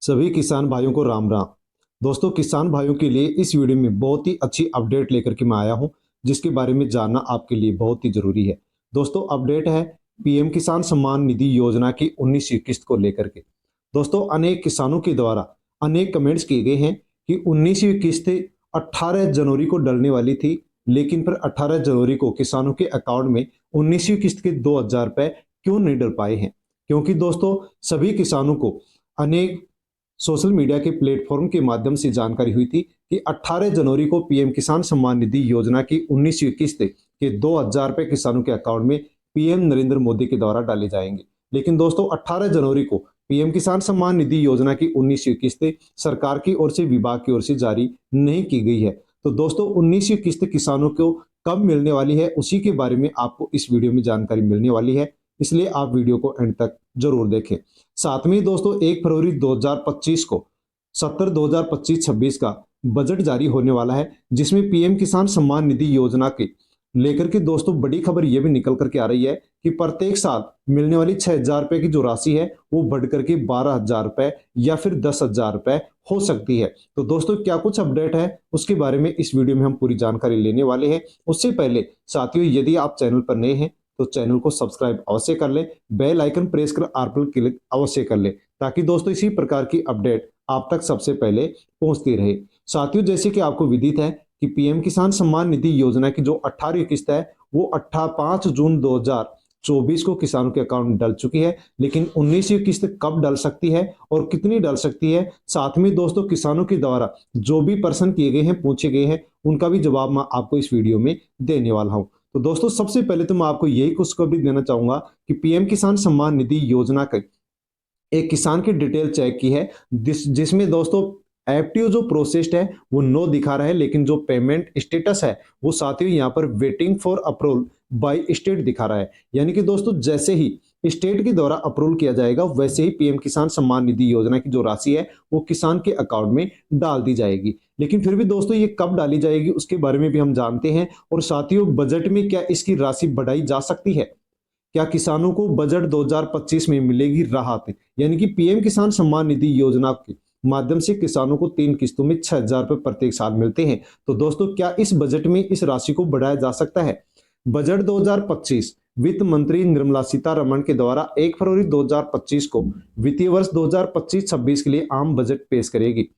सभी किसान भाइयों को राम राम। दोस्तों, किसान भाइयों के लिए इस वीडियो में बहुत ही अच्छी अपडेट लेकर के मैं आया हूं, जिसके बारे में जानना आपके लिए बहुत ही जरूरी है। दोस्तों, अपडेट है पीएम किसान सम्मान निधि योजना की 19वीं किस्त को लेकर के। दोस्तों, अनेक किसानों के द्वारा अनेक कमेंट्स किए गए हैं कि 19वीं किस्त 18 जनवरी को डलने वाली थी, लेकिन फिर 18 जनवरी को किसानों के अकाउंट में 19वीं किस्त के 2,000 रुपए क्यों नहीं डल पाए हैं। क्योंकि दोस्तों, सभी किसानों को अनेक सोशल मीडिया के प्लेटफॉर्म के माध्यम से जानकारी हुई थी कि 18 जनवरी को पीएम किसान सम्मान निधि योजना की 19वीं किस्त के 2,000 रुपए किसानों के अकाउंट में पीएम नरेंद्र मोदी के द्वारा डाले जाएंगे। लेकिन दोस्तों, 18 जनवरी को पीएम किसान सम्मान निधि योजना की 19वीं किस्त सरकार की ओर से, विभाग की ओर से जारी नहीं की गई है। तो दोस्तों, 19वीं किस्त किसानों को कब मिलने वाली है, उसी के बारे में आपको इस वीडियो में जानकारी मिलने वाली है, इसलिए आप वीडियो को एंड तक जरूर देखें। साथ में दोस्तों, 1 फरवरी 2025 को सत्र 2025-26 का बजट जारी होने वाला है, जिसमें पीएम किसान सम्मान निधि योजना के लेकर के दोस्तों बड़ी खबर यह भी निकल करके आ रही है कि प्रत्येक साल मिलने वाली 6,000 रुपए की जो राशि है वो बढ़ करके 12,000 रुपए या फिर 10,000 रुपए हो सकती है। तो दोस्तों, क्या कुछ अपडेट है उसके बारे में इस वीडियो में हम पूरी जानकारी लेने वाले हैं। उससे पहले साथियों, यदि आप चैनल पर नए हैं तो चैनल को सब्सक्राइब अवश्य कर लें, बेल आइकन प्रेस कर आल पर क्लिक अवश्य कर लें, ताकि दोस्तों इसी प्रकार की अपडेट आप तक सबसे पहले पहुंचती रहे। साथियों, जैसे कि आपको विदित है कि पीएम किसान सम्मान निधि योजना की जो 18वीं किस्त है वो 5 जून 2024 को किसानों के अकाउंट में डल चुकी है। लेकिन 19वीं किस्त कब डल सकती है और कितनी डल सकती है, साथ में दोस्तों किसानों के द्वारा जो भी प्रश्न किए गए हैं, पूछे गए हैं, उनका भी जवाब मैं आपको इस वीडियो में देने वाला हूं। तो दोस्तों, सबसे पहले तो मैं आपको यही खुशखबरी देना चाहूंगा कि पीएम किसान सम्मान निधि योजना का एक किसान की डिटेल चेक की है, जिसमें दोस्तों एक्टिव जो प्रोसेस्ड है वो नो दिखा रहा है, लेकिन जो पेमेंट स्टेटस है वो साथियों यहाँ पर waiting for approval by state दिखा रहा है। यानी कि दोस्तों, जैसे ही स्टेट के द्वारा अप्रूवल किया जाएगा, वैसे ही पीएम किसान सम्मान निधि योजना की जो राशि है वो किसान के अकाउंट में डाल दी जाएगी। लेकिन फिर भी दोस्तों, ये कब डाली जाएगी उसके बारे में भी हम जानते हैं। और साथियों, बजट में क्या इसकी राशि बढ़ाई जा सकती है? क्या किसानों को बजट 2025 में मिलेगी राहत? यानी कि पीएम किसान सम्मान निधि योजना के माध्यम से किसानों को 3 किस्तों में 6,000 रुपए प्रत्येक साल मिलते हैं। तो दोस्तों, क्या इस बजट में इस राशि को बढ़ाया जा सकता है? बजट 2025 वित्त मंत्री निर्मला सीतारमण के द्वारा 1 फरवरी 2025 को वित्तीय वर्ष 2025-26 के लिए आम बजट पेश करेगी।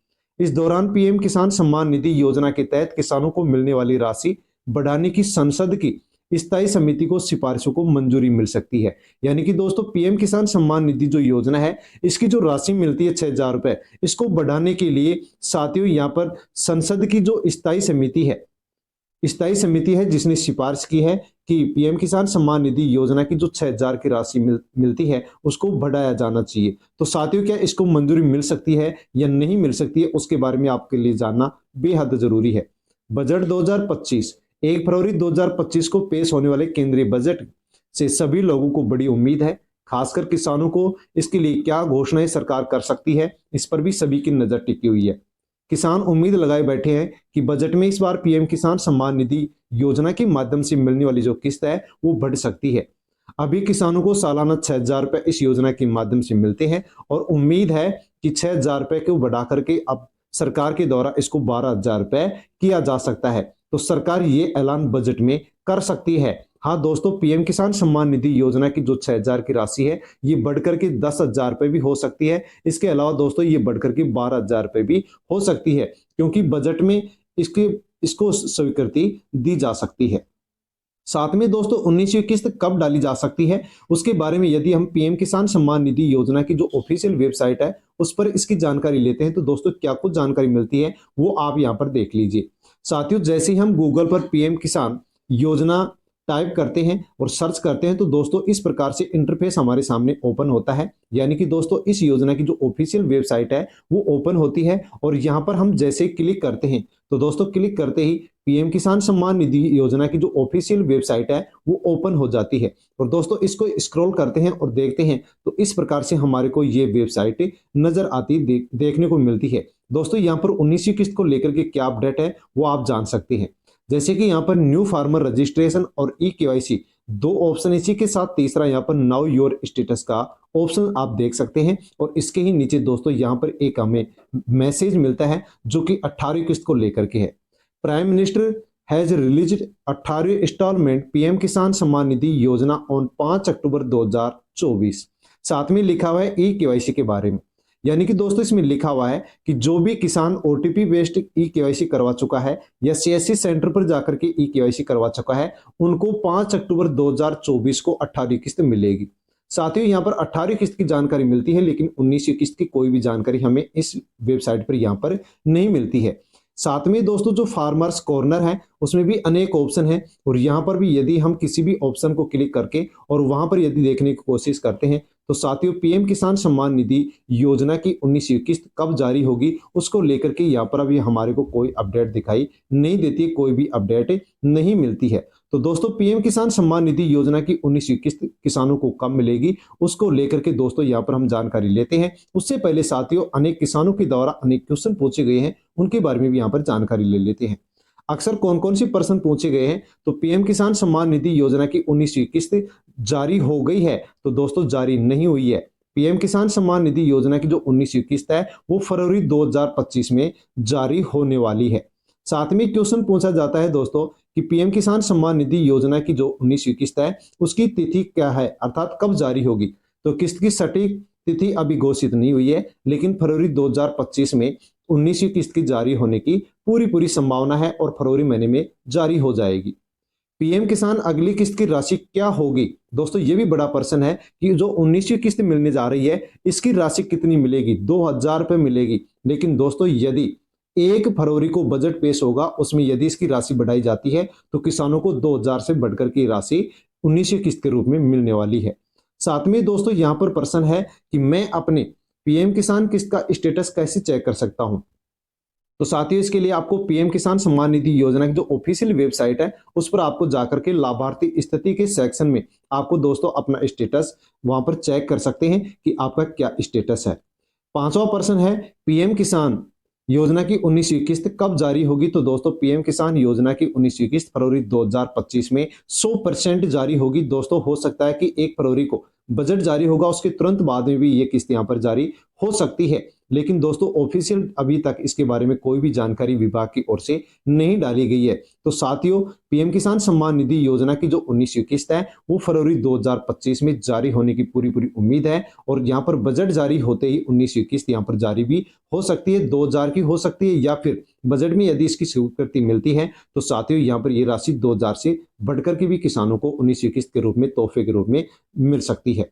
इस दौरान पीएम किसान सम्मान निधि योजना के तहत किसानों को मिलने वाली राशि बढ़ाने की संसद की स्थायी समिति को सिफारिशों को मंजूरी मिल सकती है। यानी कि दोस्तों, पीएम किसान सम्मान निधि जो योजना है, इसकी जो राशि मिलती है 6,000 रुपए, इसको बढ़ाने के लिए साथियों यहाँ पर संसद की जो स्थायी समिति है जिसने सिफारिश की है कि पीएम किसान सम्मान निधि योजना की जो 6,000 की राशि मिलती है उसको बढ़ाया जाना चाहिए। तो साथियों, क्या इसको मंजूरी मिल सकती है या नहीं मिल सकती है, उसके बारे में आपके लिए जानना बेहद जरूरी है। बजट 2025 1 फरवरी 2025 को पेश होने वाले केंद्रीय बजट से सभी लोगों को बड़ी उम्मीद है। खासकर किसानों को इसके लिए क्या घोषणाएं सरकार कर सकती है, इस पर भी सभी की नजर टिकी हुई है। किसान उम्मीद लगाए बैठे हैं कि बजट में इस बार पीएम किसान सम्मान निधि योजना के माध्यम से मिलने वाली जो किस्त है वो बढ़ सकती है। अभी किसानों को सालाना 6,000 रुपए इस योजना के माध्यम से मिलते हैं और उम्मीद है कि 6,000 रुपए को बढ़ा करके अब सरकार के द्वारा इसको 12,000 रुपए किया जा सकता है। तो सरकार ये ऐलान बजट में कर सकती है। हाँ दोस्तों, पीएम किसान सम्मान निधि योजना की जो 6,000 की राशि है ये बढ़कर के 10,000 रुपए भी हो सकती है। इसके अलावा दोस्तों, ये बढ़कर के 12,000 रुपए भी हो सकती है, क्योंकि बजट में इसको स्वीकृति दी जा सकती है। साथ में दोस्तों, 19वीं किस्त कब डाली जा सकती है उसके बारे में यदि हम पीएम किसान सम्मान निधि योजना की जो ऑफिशियल वेबसाइट है उस पर इसकी जानकारी लेते हैं, तो दोस्तों क्या कुछ जानकारी मिलती है वो आप यहां पर देख लीजिए। साथियों, जैसे ही हम गूगल पर पीएम किसान योजना टाइप करते हैं और सर्च करते हैं, तो दोस्तों इस प्रकार से इंटरफेस हमारे सामने ओपन होता है। यानी कि दोस्तों, इस योजना की जो ऑफिशियल वेबसाइट है वो ओपन होती है और यहाँ पर हम जैसे क्लिक करते हैं, तो दोस्तों क्लिक करते ही पीएम किसान सम्मान निधि योजना की जो ऑफिशियल वेबसाइट है वो ओपन हो जाती है। और दोस्तों, इसको स्क्रॉल करते हैं और देखते हैं तो इस प्रकार से हमारे को ये वेबसाइट नजर आती देखने को मिलती है। दोस्तों, यहाँ पर 19वीं किस्त को लेकर के क्या अपडेट है वो आप जान सकते हैं। जैसे कि यहाँ पर न्यू फार्मर रजिस्ट्रेशन और ई केवाईसी दो ऑप्शन इसी के साथ तीसरा यहाँ पर नाउ योर स्टेटस का ऑप्शन आप देख सकते हैं और इसके ही नीचे दोस्तों यहाँ पर एक हमें मैसेज मिलता है जो कि 18वीं किस्त को लेकर के है। प्राइम मिनिस्टर हैज रिलीज्ड 18वीं इंस्टॉलमेंट पीएम किसान सम्मान निधि योजना ऑन 5 अक्टूबर 2024। साथ में लिखा हुआ है ई केवाईसी के बारे में, यानी कि दोस्तों इसमें लिखा हुआ है कि जो भी किसान ओटीपी बेस्ड ई केवाईसी करवा चुका है या सीएससी सेंटर पर जाकर के ई केवाईसी करवा चुका है उनको 5 अक्टूबर 2024 को 18वीं किस्त मिलेगी। साथ ही यहाँ पर 18वीं किस्त की जानकारी मिलती है, लेकिन 19वीं किस्त की कोई भी जानकारी हमें इस वेबसाइट पर यहाँ पर नहीं मिलती है। साथ में दोस्तों जो फार्मर्स कॉर्नर है उसमें भी अनेक ऑप्शन है और यहाँ पर भी यदि हम किसी भी ऑप्शन को क्लिक करके और वहां पर यदि देखने की कोशिश करते हैं तो साथियों पीएम किसान सम्मान निधि योजना की 19वीं किस्त कब जारी होगी उसको लेकर के यहाँ पर अभी हमारे को कोई अपडेट दिखाई नहीं देती, कोई भी अपडेट नहीं मिलती है। तो दोस्तों पीएम किसान सम्मान निधि योजना की 19वीं किस्त किसानों को कब मिलेगी उसको लेकर के दोस्तों यहाँ पर हम जानकारी लेते हैं। उससे पहले साथियों अनेक किसानों के द्वारा अनेक क्वेश्चन पूछे गए हैं, उनके बारे में भी यहाँ पर जानकारी ले लेते हैं। अक्सर कौन कौन सी प्रश्न पूछे गए हैं, तो पीएम किसान सम्मान निधि योजना की 19वीं किस्त जारी हो गई है, तो दोस्तों जारी नहीं हुई है। पीएम किसान सम्मान निधि योजना की जो 19वीं किस्त है वो फरवरी 2025 में जारी होने वाली है। साथ में क्वेश्चन पूछा जाता है दोस्तों कि पीएम किसान सम्मान निधि योजना की जो 19वीं किस्त है उसकी तिथि क्या है, अर्थात कब जारी होगी। तो किस्त की सटीक तिथि अभी घोषित नहीं हुई है, लेकिन फरवरी 2025 में 19वीं किस्त की जारी होने की पूरी संभावना है और फरवरी महीने में जारी हो जाएगी। पीएम किसान अगली किस्त की राशि क्या होगी, दोस्तों ये भी बड़ा प्रश्न है कि जो 19वीं किस्त मिलने जा रही है इसकी राशि कितनी मिलेगी, 2000 रुपए मिलेगी। लेकिन दोस्तों यदि 1 फरवरी को बजट पेश होगा उसमें यदि इसकी राशि बढ़ाई जाती है तो किसानों को 2000 से बढ़कर की राशि 19वीं किस्त के रूप में मिलने वाली है। साथ में दोस्तों यहाँ पर प्रश्न है कि मैं अपने पीएम किसान किस्त का स्टेटस कैसे चेक कर सकता हूं। तो साथियों इसके लिए आपको पीएम किसान सम्मान निधि योजना की जो ऑफिशियल वेबसाइट है उस पर आपको जाकर के लाभार्थी स्थिति के सेक्शन में आपको दोस्तों अपना स्टेटस वहां पर चेक कर सकते हैं कि आपका क्या स्टेटस है। पांचवा प्रश्न है पीएम किसान योजना की 19वीं किस्त कब जारी होगी। तो दोस्तों पीएम किसान योजना की 19वीं किस्त फरवरी 2025 में 100% जारी होगी। दोस्तों हो सकता है कि 1 फरवरी को बजट जारी होगा उसके तुरंत बाद में भी ये किस्त यहाँ पर जारी हो सकती है, लेकिन दोस्तों ऑफिशियल अभी तक इसके बारे में कोई भी जानकारी विभाग की ओर से नहीं डाली गई है। तो साथियों पीएम किसान सम्मान निधि योजना की जो 19वीं किस्त है वो फरवरी 2025 में जारी होने की पूरी उम्मीद है और यहाँ पर बजट जारी होते ही 19वीं किस्त यहाँ पर जारी भी हो सकती है, 2000 की हो सकती है या फिर बजट में यदि इसकी स्वीकृति मिलती है तो साथियों यहाँ पर ये राशि 2000 से बढ़कर के भी किसानों को 19वीं किस्त के रूप में तोहफे के रूप में मिल सकती है।